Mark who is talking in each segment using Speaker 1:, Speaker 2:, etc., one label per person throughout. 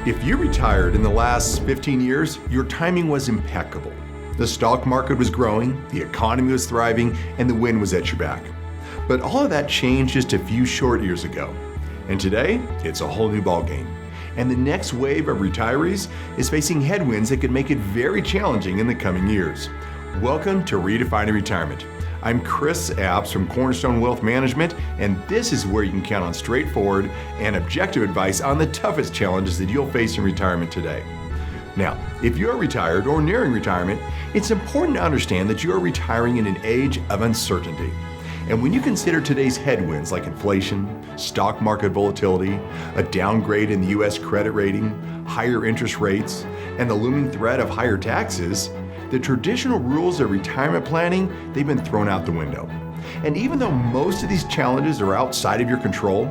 Speaker 1: If you retired in the last 15 years, your timing was impeccable. The stock market was growing, the economy was thriving, and the wind was at your back. But all of that changed just a few short years ago. And today, it's a whole new ballgame. And the next wave of retirees is facing headwinds that could make it very challenging in the coming years. Welcome to Redefining Retirement. I'm Chris Abts from Cornerstone Wealth Management, and this is where you can count on straightforward and objective advice on the toughest challenges that you'll face in retirement today. Now, if you're retired or nearing retirement, it's important to understand that you are retiring in an age of uncertainty. And when you consider today's headwinds like inflation, stock market volatility, a downgrade in the U.S. credit rating, higher interest rates, and the looming threat of higher taxes, the traditional rules of retirement planning, they've been thrown out the window. And even though most of these challenges are outside of your control,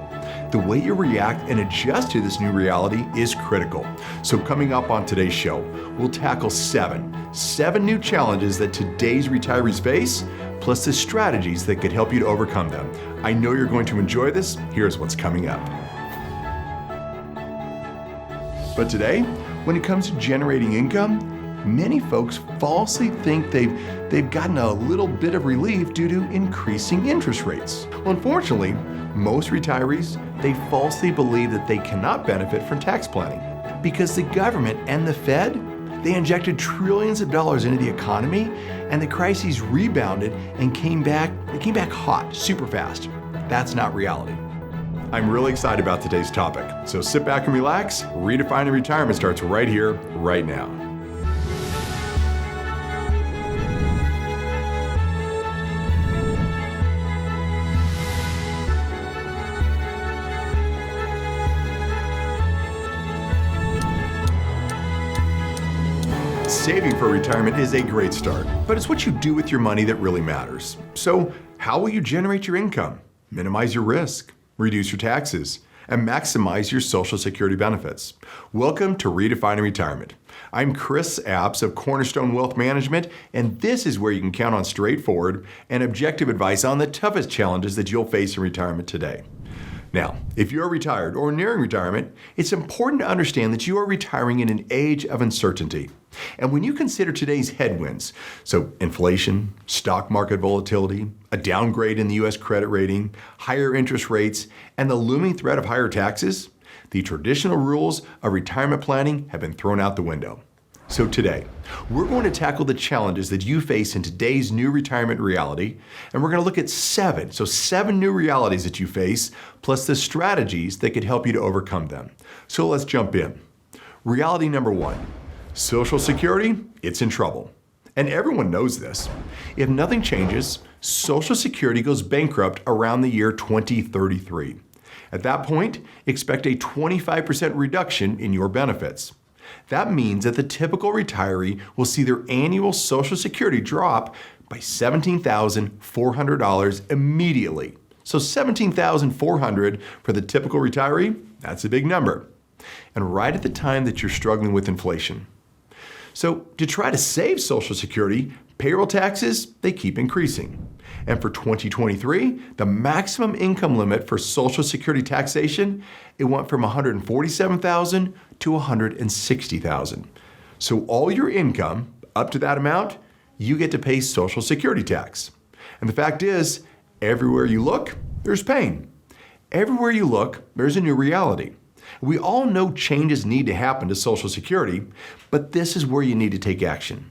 Speaker 1: the way you react and adjust to this new reality is critical. So coming up on today's show, we'll tackle seven new challenges that today's retirees face, plus the strategies that could help you to overcome them. I know you're going to enjoy this. Here's what's coming up. But today, when it comes to generating income, many folks falsely think they've gotten a little bit of relief due to increasing interest rates. Well, unfortunately, most retirees, they falsely believe that they cannot benefit from tax planning because the government and the Fed, they injected trillions of dollars into the economy, and the crises rebounded and came back hot, super fast. That's not reality. I'm really excited about today's topic, so sit back and relax. Redefining Retirement starts right here, right now. Saving for retirement is a great start, but it's what you do with your money that really matters. So, how will you generate your income, minimize your risk, reduce your taxes, and maximize your Social Security benefits? Welcome to Redefining Retirement. I'm Chris Abts of Cornerstone Wealth Management, and this is where you can count on straightforward and objective advice on the toughest challenges that you'll face in retirement today. Now, if you're retired or nearing retirement, it's important to understand that you are retiring in an age of uncertainty. And when you consider today's headwinds, so inflation, stock market volatility, a downgrade in the U.S. credit rating, higher interest rates, and the looming threat of higher taxes, the traditional rules of retirement planning have been thrown out the window. So today, we're going to tackle the challenges that you face in today's new retirement reality, and we're going to look at seven new realities that you face, plus the strategies that could help you to overcome them. So let's jump in. Reality number one, Social Security, it's in trouble. And everyone knows this. If nothing changes, Social Security goes bankrupt around the year 2033. At that point, expect a 25% reduction in your benefits. That means that the typical retiree will see their annual Social Security drop by $17,400 immediately. So $17,400 for the typical retiree, that's a big number. And right at the time that you're struggling with inflation. So to try to save Social Security, payroll taxes, they keep increasing. And for 2023, the maximum income limit for Social Security taxation, it went from $147,000 to $160,000. So all your income, up to that amount, you get to pay Social Security tax. And the fact is, everywhere you look, there's pain. Everywhere you look, there's a new reality. We all know changes need to happen to Social Security, but this is where you need to take action.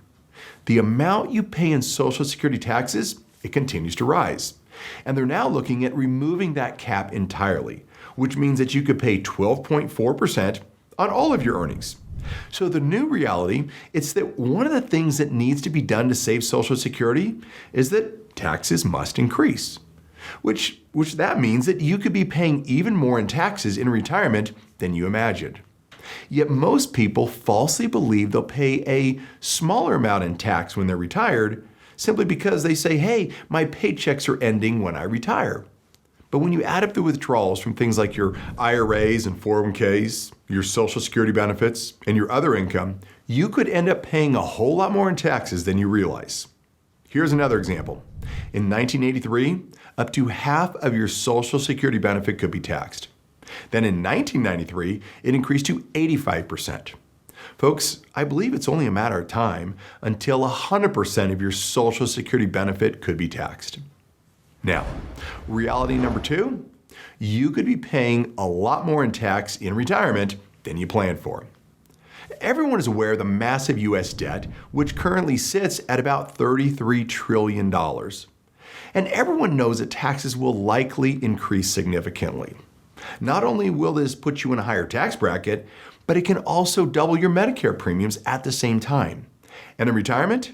Speaker 1: The amount you pay in Social Security taxes, it continues to rise. And they're now looking at removing that cap entirely, which means that you could pay 12.4% on all of your earnings. So the new reality, it's that one of the things that needs to be done to save Social Security is that taxes must increase. Which that means that you could be paying even more in taxes in retirement than you imagined. Yet most people falsely believe they'll pay a smaller amount in tax when they're retired simply because they say, hey, my paychecks are ending when I retire. But when you add up the withdrawals from things like your IRAs and 401ks, your Social Security benefits, and your other income, you could end up paying a whole lot more in taxes than you realize. Here's another example. In 1983, up to half of your Social Security benefit could be taxed. Then in 1993, it increased to 85%. Folks, I believe it's only a matter of time until 100% of your Social Security benefit could be taxed. Now, reality number 2, you could be paying a lot more in tax in retirement than you planned for. Everyone is aware of the massive U.S. debt, which currently sits at about $33 trillion. And everyone knows that taxes will likely increase significantly. Not only will this put you in a higher tax bracket, but it can also double your Medicare premiums at the same time. And in retirement,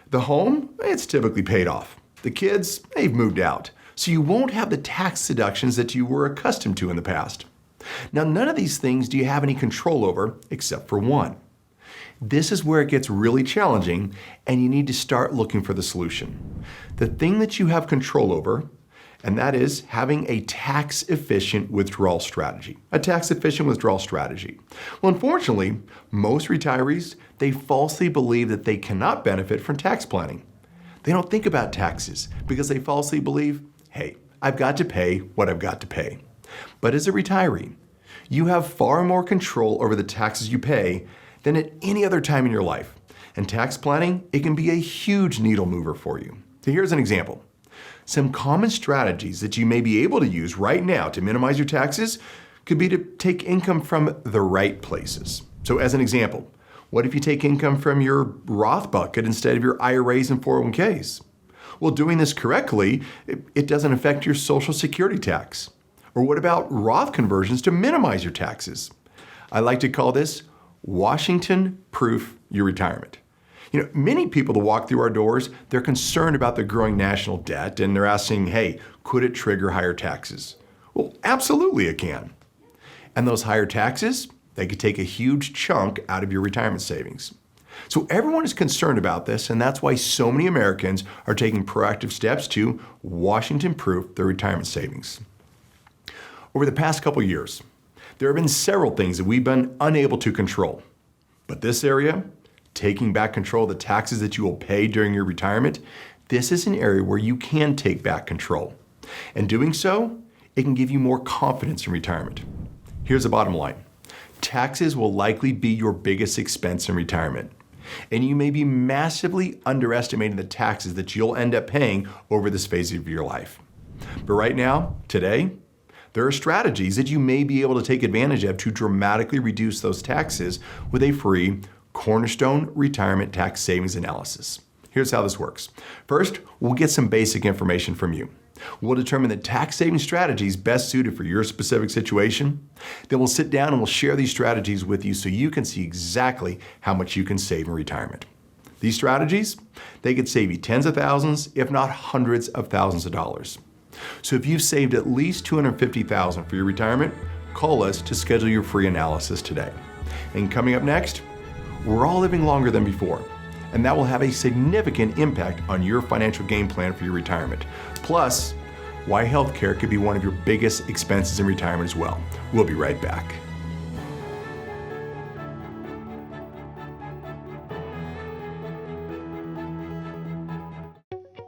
Speaker 1: the home, it's typically paid off. The kids, they've moved out. So you won't have the tax deductions that you were accustomed to in the past. Now, none of these things do you have any control over except for one. This is where it gets really challenging, and you need to start looking for the solution. The thing that you have control over, and that is having a tax-efficient withdrawal strategy. A tax-efficient withdrawal strategy. Well, unfortunately, most retirees, they falsely believe that they cannot benefit from tax planning. They don't think about taxes because they falsely believe, hey, I've got to pay what I've got to pay. But as a retiree, you have far more control over the taxes you pay than at any other time in your life. And tax planning, it can be a huge needle mover for you. So here's an example. Some common strategies that you may be able to use right now to minimize your taxes could be to take income from the right places. So as an example, what if you take income from your Roth bucket instead of your IRAs and 401ks? Well, doing this correctly, it doesn't affect your Social Security tax. Or what about Roth conversions to minimize your taxes? I like to call this Washington-proof your retirement. Many people that walk through our doors, they're concerned about the growing national debt, and they're asking, hey, could it trigger higher taxes? Well, absolutely it can. And those higher taxes, they could take a huge chunk out of your retirement savings. So everyone is concerned about this, and that's why so many Americans are taking proactive steps to Washington-proof their retirement savings. Over the past couple years, there have been several things that we've been unable to control. But this area, taking back control of the taxes that you will pay during your retirement, this is an area where you can take back control. And doing so, it can give you more confidence in retirement. Here's the bottom line. Taxes will likely be your biggest expense in retirement. And you may be massively underestimating the taxes that you'll end up paying over this phase of your life. But right now, today, there are strategies that you may be able to take advantage of to dramatically reduce those taxes with a free Cornerstone Retirement Tax Savings Analysis. Here's how this works. First, we'll get some basic information from you. We'll determine the tax saving strategies best suited for your specific situation. Then we'll sit down and we'll share these strategies with you so you can see exactly how much you can save in retirement. These strategies, they could save you tens of thousands, if not hundreds of thousands of dollars. So if you've saved at least $250,000 for your retirement, call us to schedule your free analysis today. And coming up next, we're all living longer than before, and that will have a significant impact on your financial game plan for your retirement. Plus, why healthcare could be one of your biggest expenses in retirement as well. We'll be right back.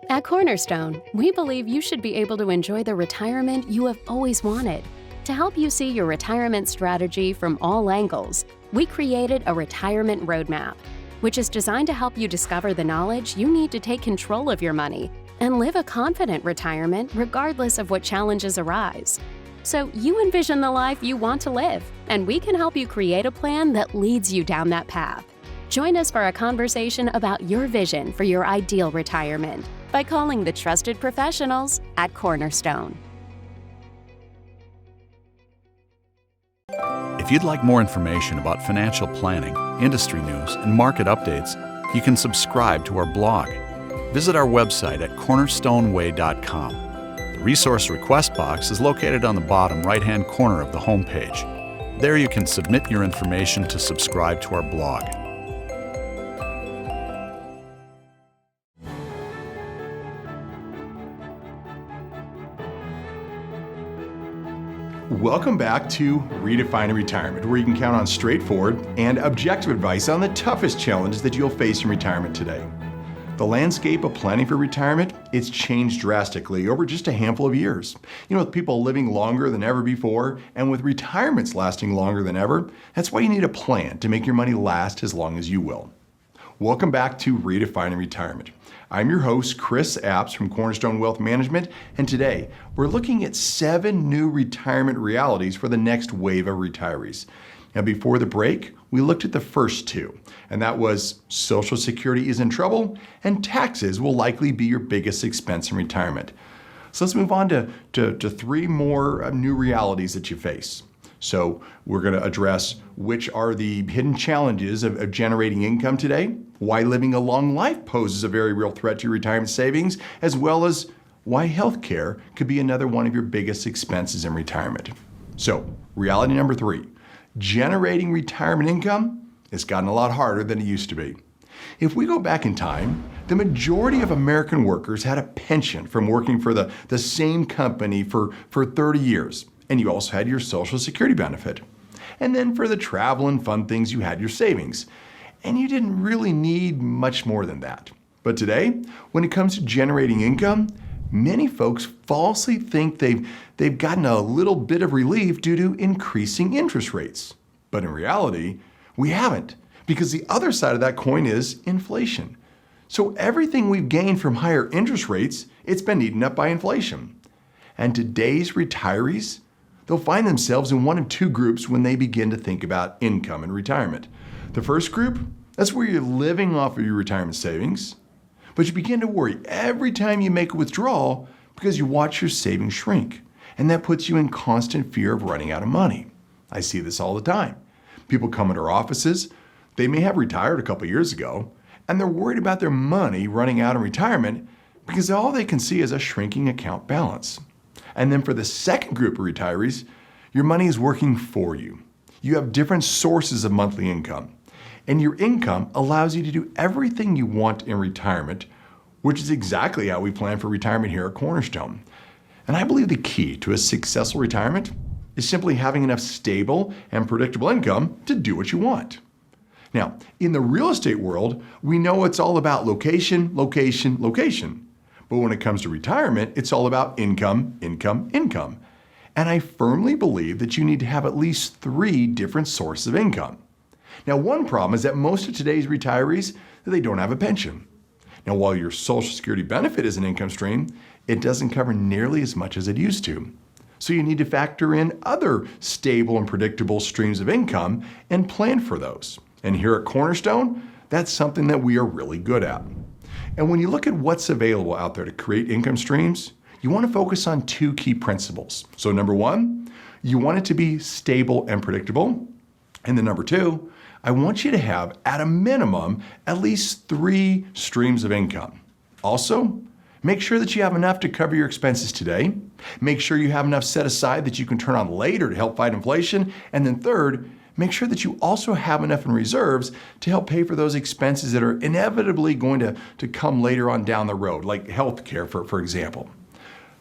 Speaker 2: At Cornerstone, we believe you should be able to enjoy the retirement you have always wanted. To help you see your retirement strategy from all angles, we created a retirement roadmap, which is designed to help you discover the knowledge you need to take control of your money and live a confident retirement regardless of what challenges arise. So you envision the life you want to live, and we can help you create a plan that leads you down that path. Join us for a conversation about your vision for your ideal retirement by calling the trusted professionals at Cornerstone.
Speaker 3: If you'd like more information about financial planning, industry news, and market updates, you can subscribe to our blog. Visit our website at cornerstoneway.com. The resource request box is located on the bottom right-hand corner of the homepage. There you can submit your information to subscribe to our blog.
Speaker 1: Welcome back to Redefining Retirement, where you can count on straightforward and objective advice on the toughest challenges that you'll face in retirement today. The landscape of planning for retirement, it's changed drastically over just a handful of years. With people living longer than ever before, and with retirements lasting longer than ever, that's why you need a plan to make your money last as long as you will. Welcome back to Redefining Retirement. I'm your host, Chris Abts from Cornerstone Wealth Management, and today we're looking at 7 new retirement realities for the next wave of retirees. Now, before the break, we looked at the first 2, and that was Social Security is in trouble, and taxes will likely be your biggest expense in retirement. So let's move on to 3 more new realities that you face. So we're going to address which are the hidden challenges of generating income today, why living a long life poses a very real threat to your retirement savings, as well as why healthcare could be another one of your biggest expenses in retirement. So, reality number 3. Generating retirement income has gotten a lot harder than it used to be. If we go back in time, the majority of American workers had a pension from working for the same company for 30 years, and you also had your Social Security benefit. And then for the travel and fun things, you had your savings. And you didn't really need much more than that. But today, when it comes to generating income, many folks falsely think they've gotten a little bit of relief due to increasing interest rates. But in reality, we haven't, because the other side of that coin is inflation. So everything we've gained from higher interest rates, it's been eaten up by inflation. And today's retirees, they'll find themselves in one of 2 groups when they begin to think about income and retirement. The first group, that's where you're living off of your retirement savings, but you begin to worry every time you make a withdrawal because you watch your savings shrink. And that puts you in constant fear of running out of money. I see this all the time. People come into our offices, they may have retired a couple years ago, and they're worried about their money running out in retirement because all they can see is a shrinking account balance. And then for the second group of retirees, your money is working for you. You have different sources of monthly income. And your income allows you to do everything you want in retirement, which is exactly how we plan for retirement here at Cornerstone. And I believe the key to a successful retirement is simply having enough stable and predictable income to do what you want. Now, in the real estate world, we know it's all about location, location, location. But when it comes to retirement, it's all about income, income, income. And I firmly believe that you need to have at least 3 different sources of income. Now, one problem is that most of today's retirees, they don't have a pension. Now, while your Social Security benefit is an income stream, it doesn't cover nearly as much as it used to. So you need to factor in other stable and predictable streams of income and plan for those. And here at Cornerstone, that's something that we are really good at. And when you look at what's available out there to create income streams, you want to focus on 2 key principles. So number 1, you want it to be stable and predictable. And then number 2, I want you to have, at a minimum, at least 3 streams of income. Also, make sure that you have enough to cover your expenses today. Make sure you have enough set aside that you can turn on later to help fight inflation. And then third, make sure that you also have enough in reserves to help pay for those expenses that are inevitably going to come later on down the road, like healthcare, for example.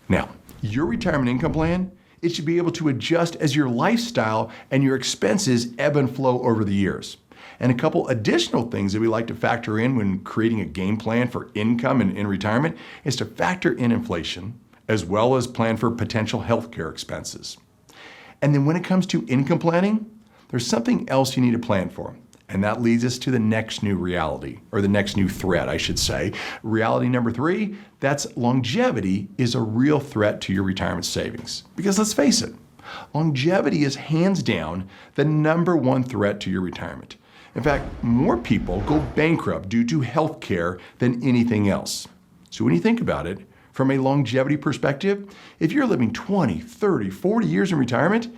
Speaker 1: Now, your retirement income plan, it should be able to adjust as your lifestyle and your expenses ebb and flow over the years. And a couple additional things that we like to factor in when creating a game plan for income and in retirement is to factor in inflation, as well as plan for potential healthcare expenses. And then when it comes to income planning, there's something else you need to plan for. And that leads us to the next new reality, or the next new threat, I should say. Reality number 3, that's longevity is a real threat to your retirement savings. Because let's face it, longevity is hands down the number 1 threat to your retirement. In fact, more people go bankrupt due to health care than anything else. So when you think about it, from a longevity perspective, if you're living 20, 30, 40 years in retirement,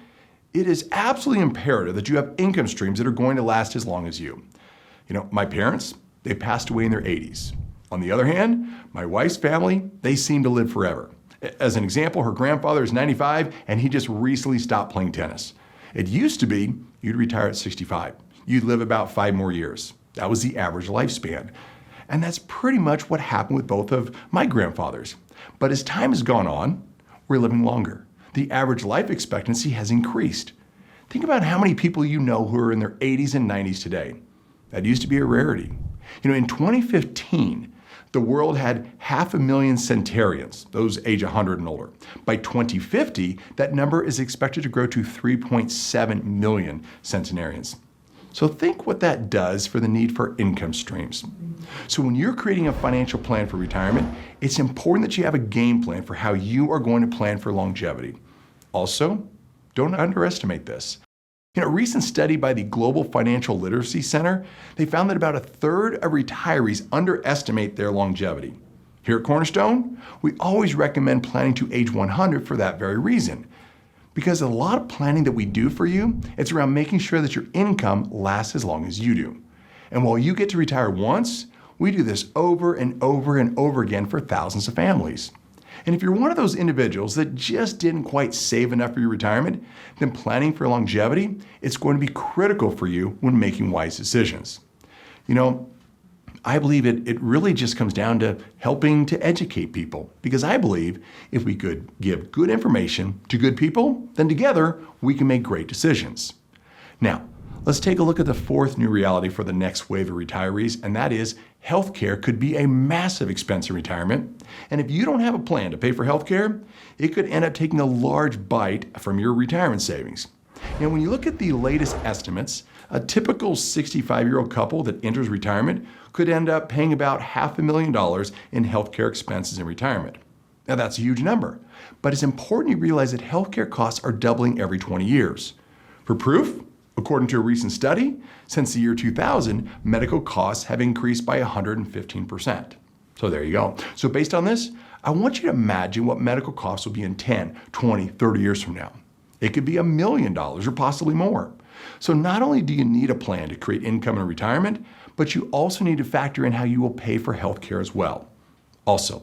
Speaker 1: it is absolutely imperative that you have income streams that are going to last as long as you. My parents, they passed away in their 80s. On the other hand, my wife's family, they seem to live forever. As an example, her grandfather is 95 and he just recently stopped playing tennis. It used to be you'd retire at 65. You'd live about 5 more years. That was the average lifespan. And that's pretty much what happened with both of my grandfathers. But as time has gone on, we're living longer. The average life expectancy has increased. Think about how many people you know who are in their 80s and 90s today. That used to be a rarity. In 2015, the world had 500,000 centenarians, those age 100 and older. By 2050, that number is expected to grow to 3.7 million centenarians. So think what that does for the need for income streams. So when you're creating a financial plan for retirement, it's important that you have a game plan for how you are going to plan for longevity. Also, don't underestimate this. In a recent study by the Global Financial Literacy Center, they found that about a third of retirees underestimate their longevity. Here at Cornerstone, we always recommend planning to age 100 for that very reason. Because a lot of planning that we do for you, it's around making sure that your income lasts as long as you do. And while you get to retire once, we do this over and over and over again for thousands of families. And if you're one of those individuals that just didn't quite save enough for your retirement, then planning for longevity, it's going to be critical for you when making wise decisions. You know, I believe it really just comes down to helping to educate people, because I believe if we could give good information to good people, then together we can make great decisions. Now, let's take a look at the fourth new reality for the next wave of retirees, and that is healthcare could be a massive expense in retirement. And if you don't have a plan to pay for healthcare, it could end up taking a large bite from your retirement savings. And when you look at the latest estimates, a typical 65-year-old couple that enters retirement could end up paying about $500,000 in healthcare expenses in retirement. Now that's a huge number, but it's important you realize that healthcare costs are doubling every 20 years. For proof, according to a recent study, since the year 2000, medical costs have increased by 115%. So there you go. So based on this, I want you to imagine what medical costs will be in 10, 20, 30 years from now. It could be $1 million or possibly more. So not only do you need a plan to create income in retirement, but you also need to factor in how you will pay for health care as well. Also,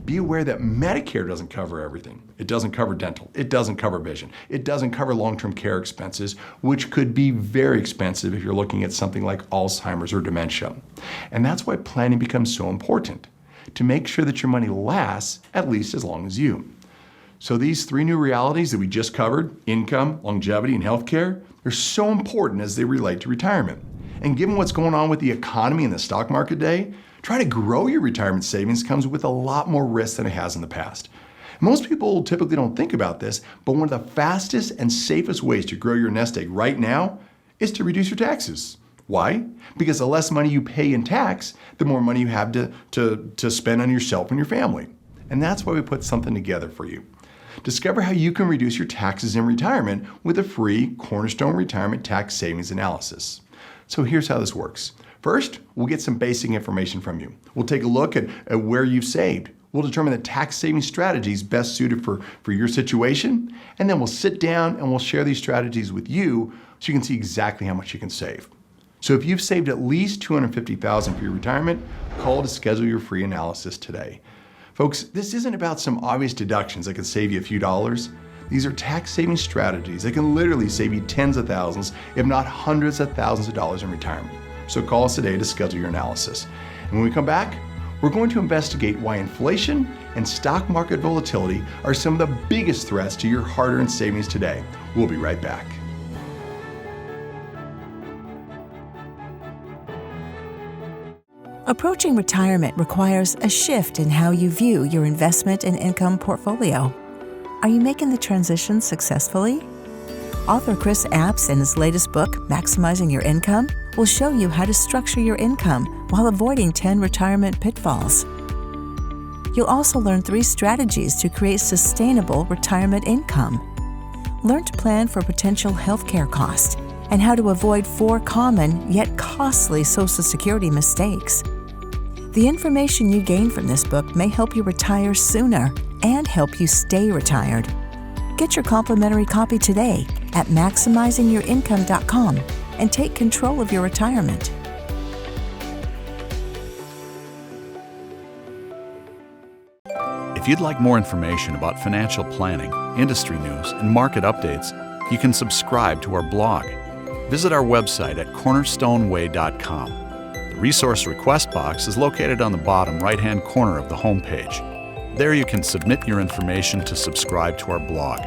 Speaker 1: be aware that Medicare doesn't cover everything. It doesn't cover dental. It doesn't cover vision. It doesn't cover long-term care expenses, which could be very expensive if you're looking at something like Alzheimer's or dementia. And that's why planning becomes so important, to make sure that your money lasts at least as long as you. So these three new realities that we just covered, income, longevity, and healthcare, they're so important as they relate to retirement. And given what's going on with the economy and the stock market today, trying to grow your retirement savings comes with a lot more risk than it has in the past. Most people typically don't think about this, but one of the fastest and safest ways to grow your nest egg right now is to reduce your taxes. Why? Because the less money you pay in tax, the more money you have to spend on yourself and your family. And that's why we put something together for you. Discover how you can reduce your taxes in retirement with a free Cornerstone Retirement Tax Savings Analysis. So here's how this works. First, we'll get some basic information from you. We'll take a look at where you've saved. We'll determine the tax saving strategies best suited for your situation, and then we'll sit down and we'll share these strategies with you so you can see exactly how much you can save. So if you've saved at least $250,000 for your retirement, call to schedule your free analysis today. Folks, this isn't about some obvious deductions that can save you a few dollars. These are tax-saving strategies that can literally save you tens of thousands, if not hundreds of thousands of dollars in retirement. So call us today to schedule your analysis. And when we come back, we're going to investigate why inflation and stock market volatility are some of the biggest threats to your hard-earned savings today. We'll be right back.
Speaker 4: Approaching retirement requires a shift in how you view your investment and income portfolio. Are you making the transition successfully? Author Chris Abts, in his latest book, Maximizing Your Income, will show you how to structure your income while avoiding 10 retirement pitfalls. You'll also learn 3 strategies to create sustainable retirement income. Learn to plan for potential healthcare costs and how to avoid 4 common yet costly Social Security mistakes. The information you gain from this book may help you retire sooner and help you stay retired. Get your complimentary copy today at MaximizingYourIncome.com and take control of your retirement.
Speaker 3: If you'd like more information about financial planning, industry news, and market updates, you can subscribe to our blog. Visit our website at cornerstoneway.com. The resource request box is located on the bottom right-hand corner of the homepage. There you can submit your information to subscribe to our blog.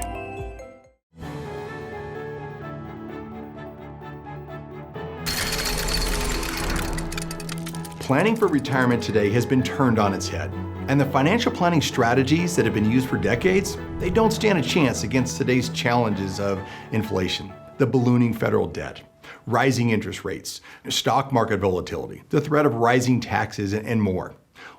Speaker 1: Planning for retirement today has been turned on its head. And the financial planning strategies that have been used for decades, they don't stand a chance against today's challenges of inflation, the ballooning federal debt, rising interest rates, stock market volatility, the threat of rising taxes, and more.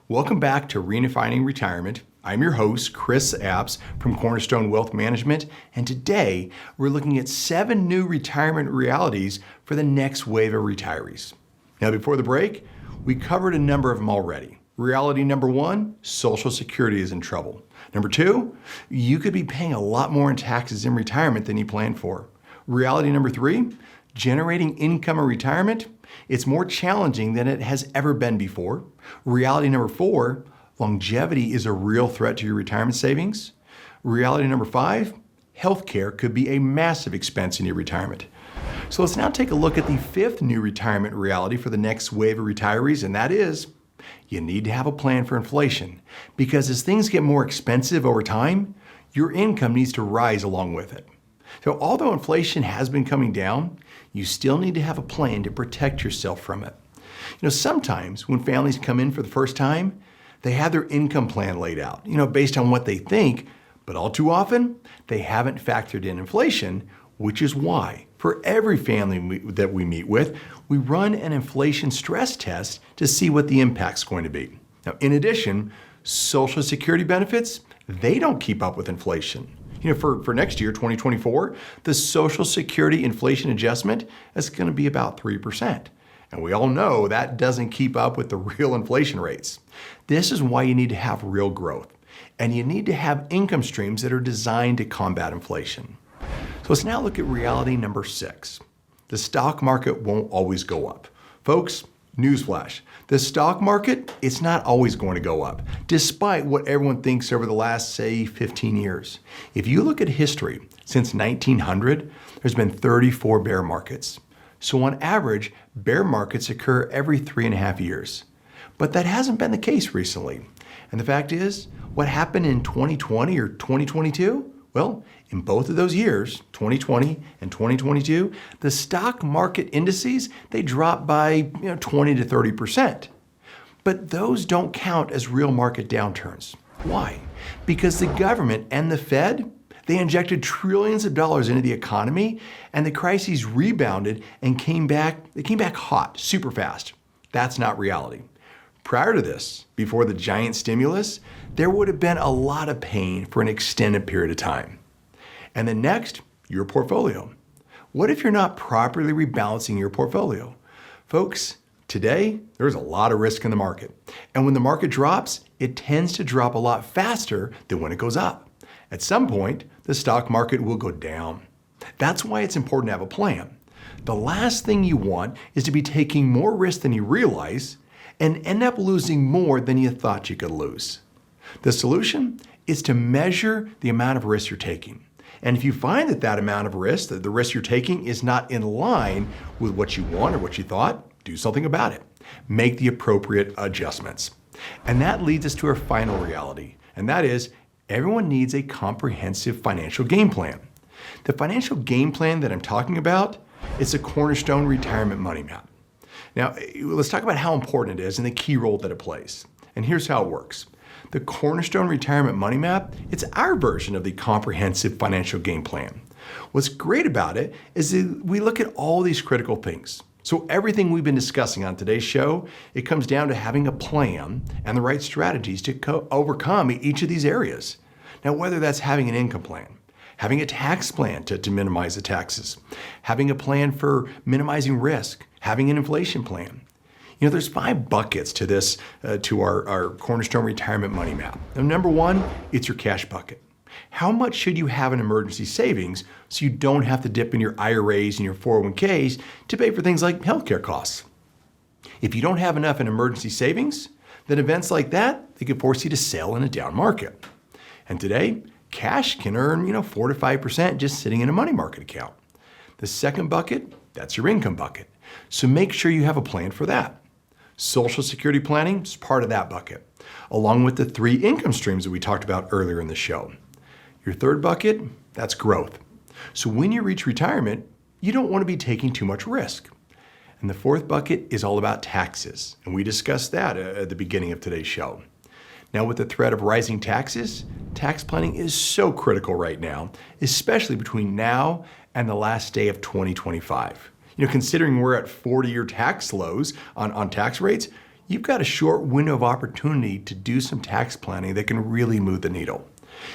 Speaker 1: Welcome back to Redefining Retirement. I'm your host, Chris Abts from Cornerstone Wealth Management, and today we're looking at 7 new retirement realities for the next wave of retirees. Now, before the break, we covered a number of them already. Reality number 1, Social Security is in trouble. Number 2, you could be paying a lot more in taxes in retirement than you planned for. Reality number 3, generating income in retirement, it's more challenging than it has ever been before. Reality number 4, longevity is a real threat to your retirement savings. Reality number 5, healthcare could be a massive expense in your retirement. So let's now take a look at the 5th new retirement reality for the next wave of retirees, and that is, you need to have a plan for inflation, because as things get more expensive over time, your income needs to rise along with it. So although inflation has been coming down, you still need to have a plan to protect yourself from it. Sometimes when families come in for the first time, they have their income plan laid out, based on what they think, but all too often, they haven't factored in inflation, which is why for every family that we meet with, we run an inflation stress test to see what the impact's going to be. Now, in addition, Social Security benefits, they don't keep up with inflation. For next year, 2024, the Social Security inflation adjustment is going to be about 3%. And we all know that doesn't keep up with the real inflation rates. This is why you need to have real growth. And you need to have income streams that are designed to combat inflation. So let's now look at reality number 6. The stock market won't always go up. Folks, newsflash, the stock market, it's not always going to go up, despite what everyone thinks over the last, say, 15 years. If you look at history, since 1900, there's been 34 bear markets. So on average, bear markets occur every 3.5 years. But that hasn't been the case recently. And the fact is, what happened in 2020 or 2022? Well, in both of those years, 2020 and 2022, the stock market indices, they dropped by 20 to 30%. But those don't count as real market downturns. Why? Because the government and the Fed, they injected trillions of dollars into the economy, and the crises rebounded and came back hot, super fast. That's not reality. Prior to this, before the giant stimulus, there would have been a lot of pain for an extended period of time. And then next, your portfolio. What if you're not properly rebalancing your portfolio? Folks, today, there's a lot of risk in the market. And when the market drops, it tends to drop a lot faster than when it goes up. At some point, the stock market will go down. That's why it's important to have a plan. The last thing you want is to be taking more risk than you realize and end up losing more than you thought you could lose. The solution is to measure the amount of risk you're taking. And if you find that amount of risk, that the risk you're taking is not in line with what you want or what you thought, do something about it. Make the appropriate adjustments. And that leads us to our final reality, and that is everyone needs a comprehensive financial game plan. The financial game plan that I'm talking about is a Cornerstone Retirement Money Map. Now, let's talk about how important it is and the key role that it plays. And here's how it works. The Cornerstone Retirement Money Map, it's our version of the comprehensive financial game plan. What's great about it is that we look at all these critical things. So everything we've been discussing on today's show, it comes down to having a plan and the right strategies to overcome each of these areas. Now, whether that's having an income plan, having a tax plan to minimize the taxes, having a plan for minimizing risk, having an inflation plan. There's 5 buckets to this, to our Cornerstone Retirement Money Map. Now, number 1, it's your cash bucket. How much should you have in emergency savings so you don't have to dip in your IRAs and your 401ks to pay for things like healthcare costs? If you don't have enough in emergency savings, then events like that, they could force you to sell in a down market. And today, cash can earn 4 to 5% just sitting in a money market account. The second bucket, that's your income bucket. So make sure you have a plan for that. Social Security planning is part of that bucket, along with the 3 income streams that we talked about earlier in the show. Your third bucket, that's growth. So when you reach retirement, you don't want to be taking too much risk. And the fourth bucket is all about taxes. And we discussed that at the beginning of today's show. Now, with the threat of rising taxes, tax planning is so critical right now, especially between now and the last day of 2025. Considering we're at 40-year tax lows on tax rates, you've got a short window of opportunity to do some tax planning that can really move the needle.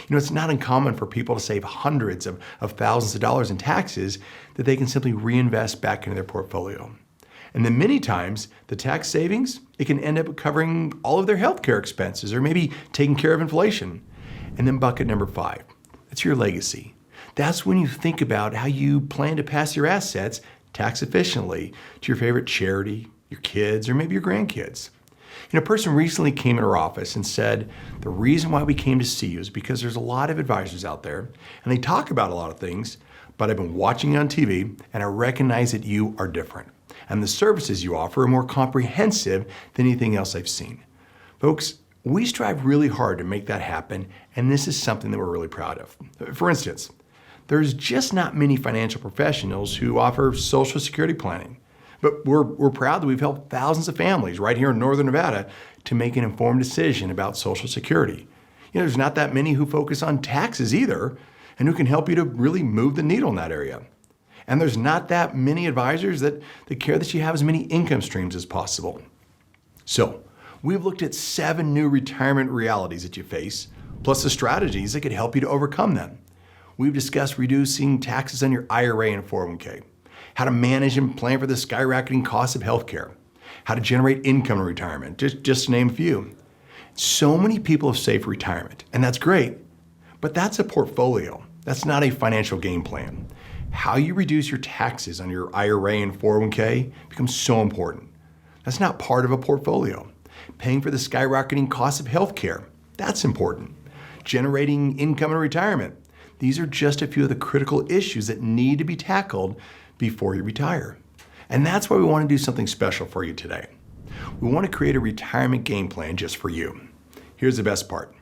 Speaker 1: It's not uncommon for people to save hundreds of thousands of dollars in taxes that they can simply reinvest back into their portfolio. And then many times, the tax savings, it can end up covering all of their healthcare expenses or maybe taking care of inflation. And then bucket number 5, that's your legacy. That's when you think about how you plan to pass your assets tax efficiently to your favorite charity, your kids, or maybe your grandkids. A person recently came in our office and said, the reason why we came to see you is because there's a lot of advisors out there and they talk about a lot of things, but I've been watching you on TV and I recognize that you are different. And the services you offer are more comprehensive than anything else I've seen. Folks, we strive really hard to make that happen, and this is something that we're really proud of. For instance, there's just not many financial professionals who offer Social Security planning. But we're proud that we've helped thousands of families right here in Northern Nevada to make an informed decision about Social Security. There's not that many who focus on taxes either, and who can help you to really move the needle in that area. And there's not that many advisors that care that you have as many income streams as possible. So, we've looked at 7 new retirement realities that you face, plus the strategies that could help you to overcome them. We've discussed reducing taxes on your IRA and 401k, how to manage and plan for the skyrocketing cost of healthcare, how to generate income in retirement, just to name a few. So many people have saved for retirement, and that's great, but that's a portfolio. That's not a financial game plan. How you reduce your taxes on your IRA and 401k becomes so important. That's not part of a portfolio. Paying for the skyrocketing cost of healthcare, that's important. Generating income in retirement. These are just a few of the critical issues that need to be tackled before you retire. And that's why we want to do something special for you today. We want to create a retirement game plan just for you. Here's the best part.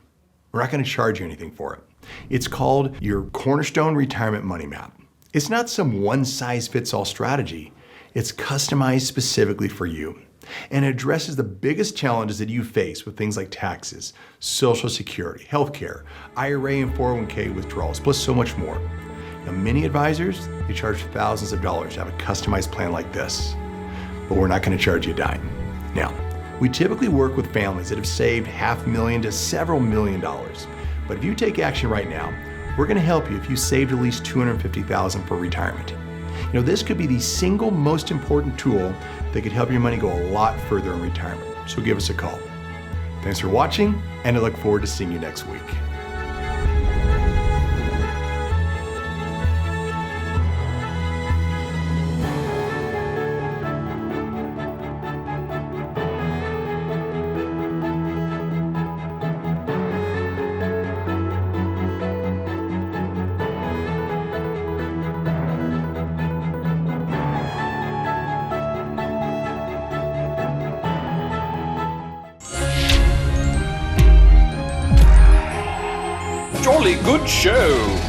Speaker 1: We're not going to charge you anything for it. It's called your Cornerstone Retirement Money Map. It's not some one-size-fits-all strategy. It's customized specifically for you. And it addresses the biggest challenges that you face with things like taxes, Social Security, healthcare, IRA and 401k withdrawals, plus so much more. Now, many advisors, they charge thousands of dollars to have a customized plan like this, but we're not going to charge you a dime. Now, we typically work with families that have saved $500,000 to several $1 million. But if you take action right now, we're going to help you if you saved at least $250,000 for retirement. This could be the single most important tool that could help your money go a lot further in retirement. So give us a call. Thanks for watching, and I look forward to seeing you next week.
Speaker 5: Jolly good show.